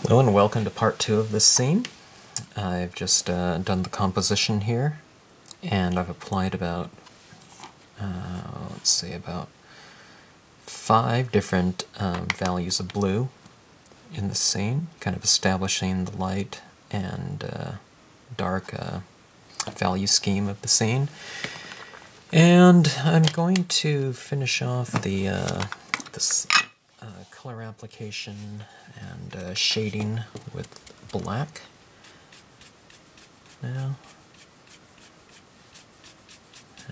Hello and welcome to part 2 of this scene. I've just done the composition here, and I've applied about, about 5 different values of blue in the scene, kind of establishing the light and dark value scheme of the scene. And I'm going to finish off this color application and shading with black now.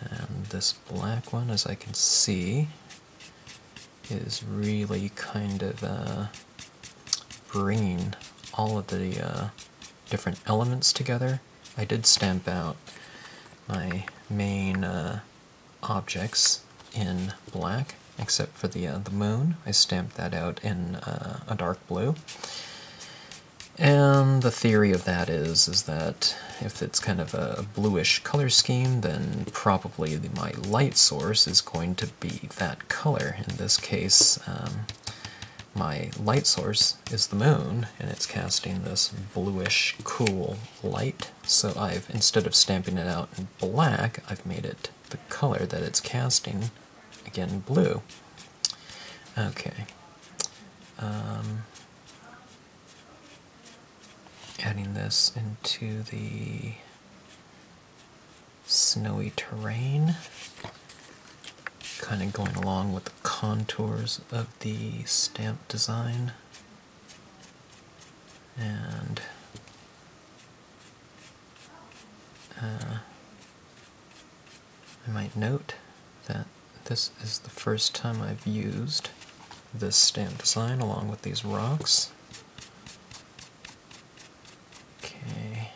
And this black one, as I can see, is really kind of bringing all of the different elements together. I did stamp out my main objects in black, except for the moon. I stamped that out in a dark blue. And the theory of that is that if it's kind of a bluish color scheme, then probably my light source is going to be that color. In this case, my light source is the moon, and it's casting this bluish, cool light. So I've, instead of stamping it out in black, I've made it the color that it's casting, again, blue. Okay. Adding this into the snowy terrain, kind of going along with the contours of the stamp design. And I might note that this is the first time I've used this stamp design along with these rocks. Okay.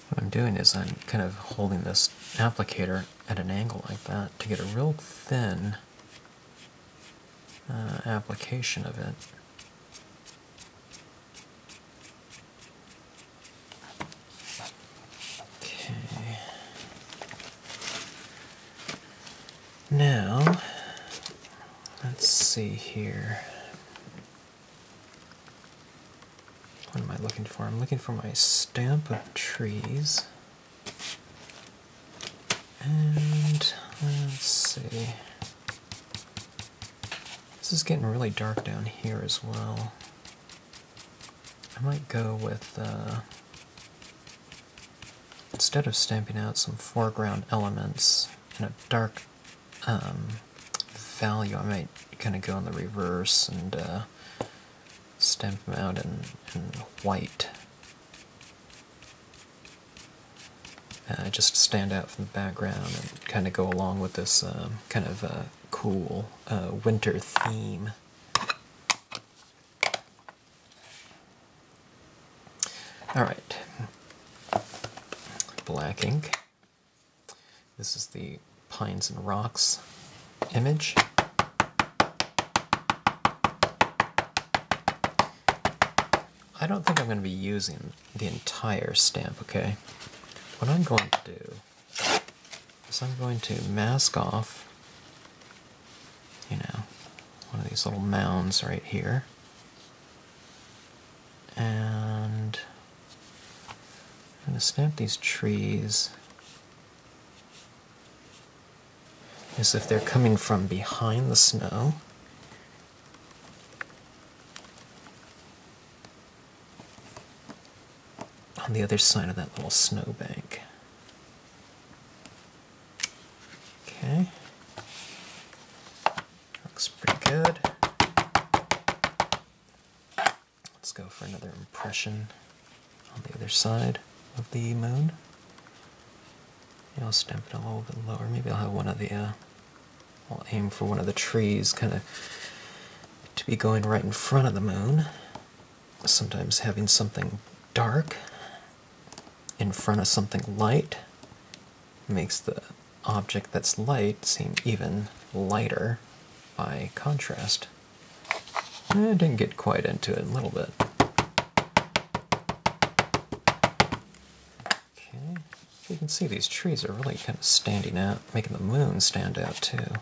What I'm doing is I'm kind of holding this applicator at an angle like that to get a real thin application of it. Okay. Now, let's see here. What am I looking for? I'm looking for my stamp of trees. And let's see. This is getting really dark down here as well. I might go with, instead of stamping out some foreground elements in a dark value, I might kind of go in the reverse and stamp them out in white. Just to stand out from the background and kind of go along with this kind of cool winter theme. Alright. Black ink. This is the Pines and Rocks image. I don't think I'm going to be using the entire stamp, okay? What I'm going to do is I'm going to mask off, you know, one of these little mounds right here. And I'm going to stamp these trees as if they're coming from behind the snow. On the other side of that little snowbank. Okay. Looks pretty good. Let's go for another impression on the other side of the moon. Maybe I'll stamp it a little bit lower. Maybe I'll have one of the, I'll aim for one of the trees kind of to be going right in front of the moon. Sometimes having something dark in front of something light makes the object that's light seem even lighter by contrast. I didn't get quite into it, a little bit. Okay, you can see these trees are really kind of standing out, making the moon stand out too.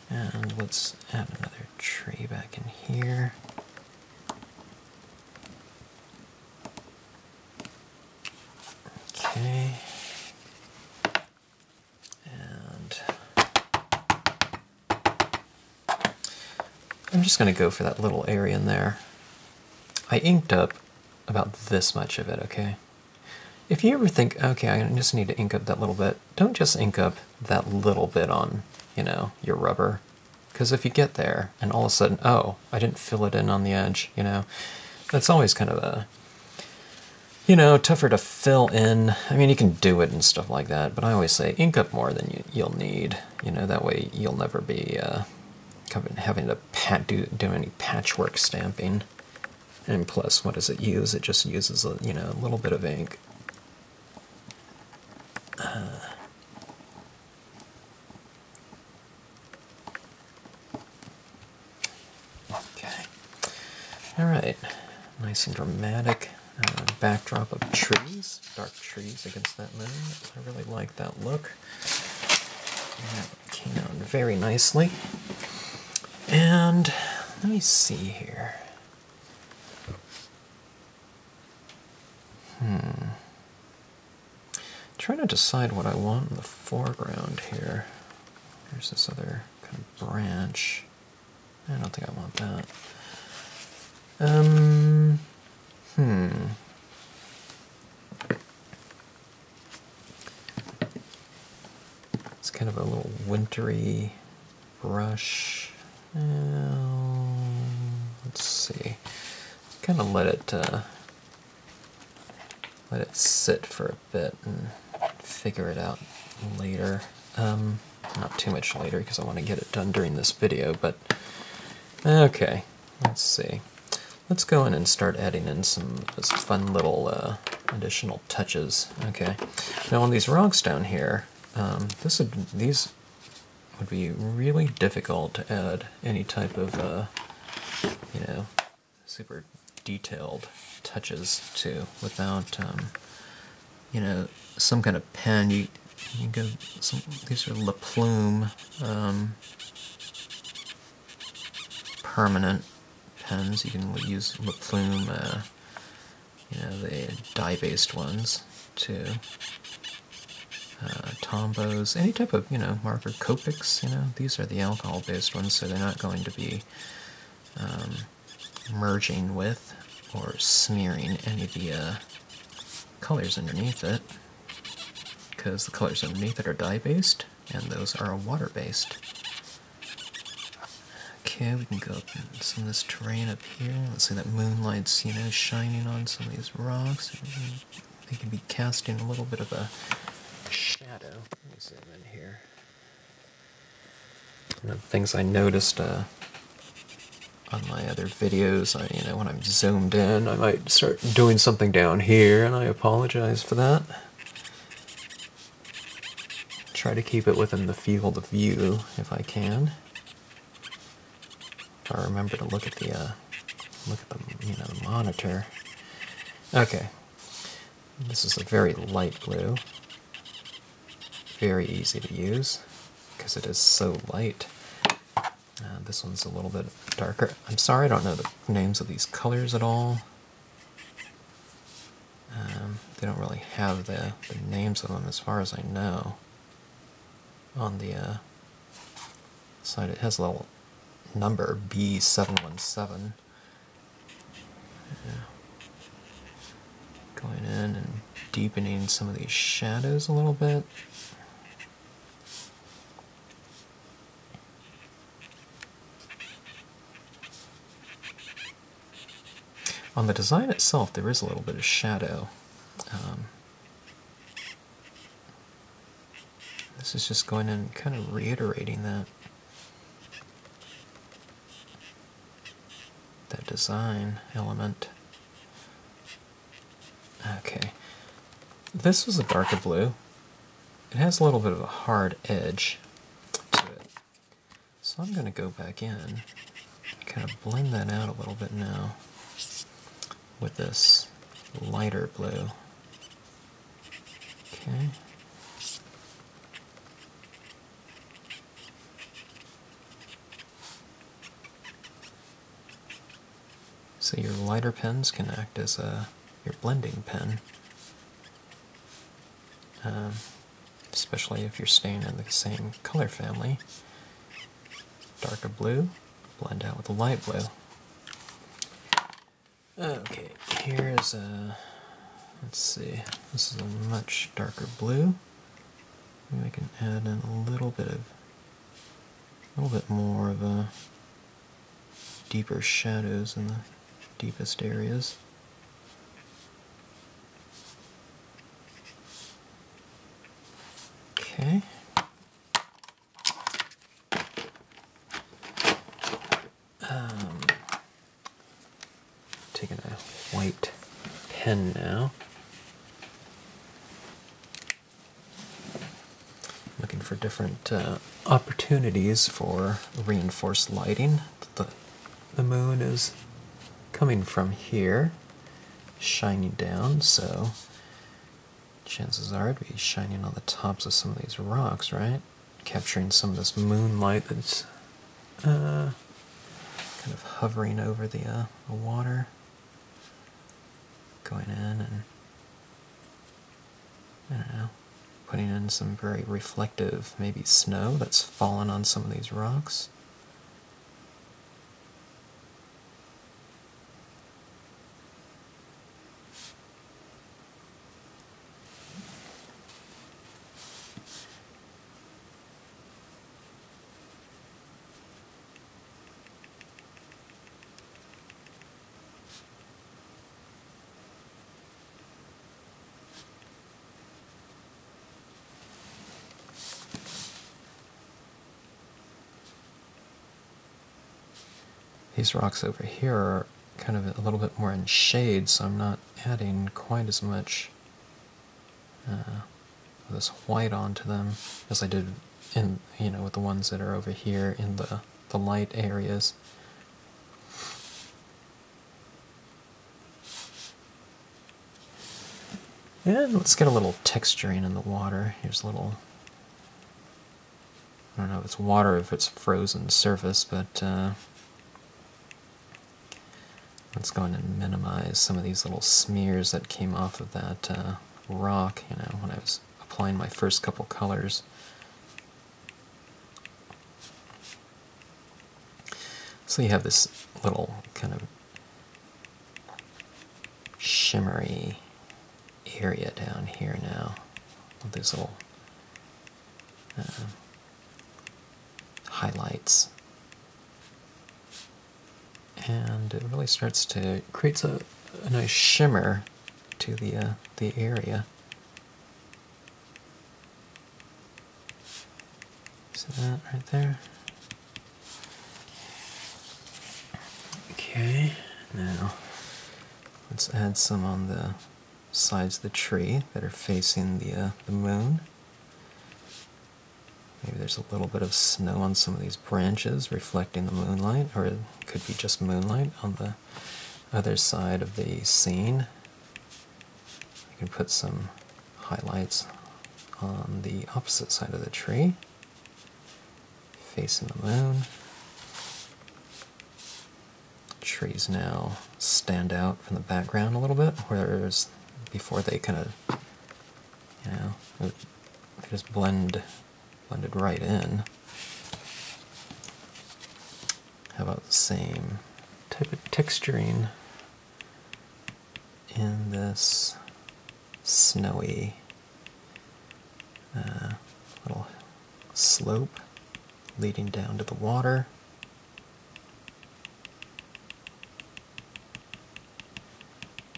And let's add another tree back in here. Okay. And I'm just going to go for that little area in there. I inked up about this much of it, okay? If you ever think, okay, I just need to ink up that little bit, don't just ink up that little bit on, you know, your rubber. Because if you get there and all of a sudden, oh, I didn't fill it in on the edge, you know, that's always kind of a, you know, tougher to fill in. I mean, you can do it and stuff like that, but I always say ink up more than you'll need. You know, that way you'll never be having to do any patchwork stamping. And plus, what does it use? It just uses a, you know, a little bit of ink. Okay. All right. Nice and dramatic. Backdrop of trees, dark trees against that moon. I really like that look. That came out very nicely. And let me see here. Trying to decide what I want in the foreground here. There's this other kind of branch. I don't think I want that. It's kind of a little wintry brush. Let's see. Kind of let it sit for a bit and figure it out later. Not too much later because I want to get it done during this video, but okay, let's see. Let's go in and start adding in some fun little additional touches. Okay, now on these rocks down here, these would be really difficult to add any type of you know, super detailed touches to without you know, some kind of pen. You go. These are La Plume permanent pens. You can use La Plume, you know, the dye-based ones too. Tombos, any type of, you know, marker. Copics, you know, these are the alcohol-based ones, so they're not going to be merging with or smearing any of the colors underneath it, because the colors underneath it are dye-based, and those are water-based. Okay, we can go up in some of this terrain up here. Let's see, that moonlight's, you know, shining on some of these rocks. They can be casting a little bit of a shadow. Let me zoom in here. One of the things I noticed on my other videos, you know, when I'm zoomed in, I might start doing something down here, and I apologize for that. Try to keep it within the field of view if I can. If I remember to look at the you know, the monitor. Okay, this is a very light blue. Very easy to use because it is so light. This one's a little bit darker. I'm sorry, I don't know the names of these colors at all. They don't really have the names of them as far as I know. On the side it has a little number, B717. Yeah. Going in and deepening some of these shadows a little bit. On the design itself, there is a little bit of shadow. This is just going in and kind of reiterating that design element. Okay, this was a darker blue. It has a little bit of a hard edge to it. So I'm going to go back in and kind of blend that out a little bit now with this lighter blue. Okay. So your lighter pens can act as your blending pen, especially if you're staying in the same color family. Darker blue, blend out with the light blue. Okay, here's let's see, this is a much darker blue. Maybe I can add in a little bit more of a deeper shadows in the deepest areas. Okay. Taking a white pen now. Looking for different opportunities for reinforced lighting. The moon is coming from here, shining down, so chances are it'd be shining on the tops of some of these rocks, right? Capturing some of this moonlight that's kind of hovering over the water. Going in and, I don't know, putting in some very reflective, maybe snow that's fallen on some of these rocks. These rocks over here are kind of a little bit more in shade, so I'm not adding quite as much of this white onto them as I did in, with the ones that are over here in the light areas. And let's get a little texturing in the water. Here's a little, I don't know if it's water or if it's frozen surface, but let's go in and minimize some of these little smears that came off of that rock, when I was applying my first couple colors. So you have this little kind of shimmery area down here now with these little highlights. And it really starts to create a nice shimmer to the area. See that right there? Okay, now let's add some on the sides of the tree that are facing the moon. Maybe there's a little bit of snow on some of these branches reflecting the moonlight, or it could be just moonlight on the other side of the scene. I can put some highlights on the opposite side of the tree, facing the moon. Trees now stand out from the background a little bit, whereas before they kind of, they just blended right in. How about the same type of texturing in this snowy little slope leading down to the water?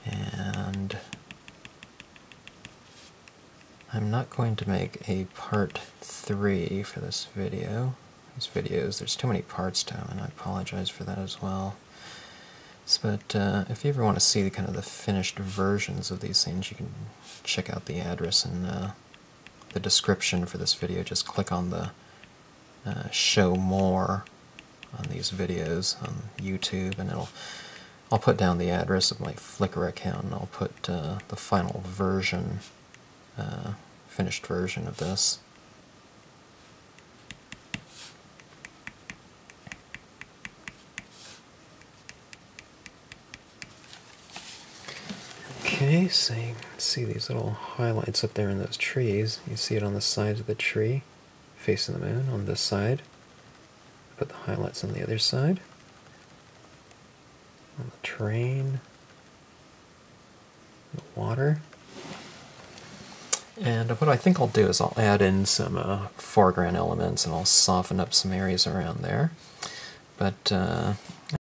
And I'm not going to make a part 3 for this video. These videos, there's too many parts to them, and I apologize for that as well. But if you ever want to see the kind of the finished versions of these things, you can check out the address in the description for this video. Just click on the show more on these videos on YouTube, and I'll put down the address of my Flickr account, and I'll put the final version, finished version of this. Okay, so you can see these little highlights up there in those trees. You see it on the sides of the tree, facing the moon on this side. Put the highlights on the other side. On the train, the water. And what I think I'll do is I'll add in some foreground elements, and I'll soften up some areas around there. But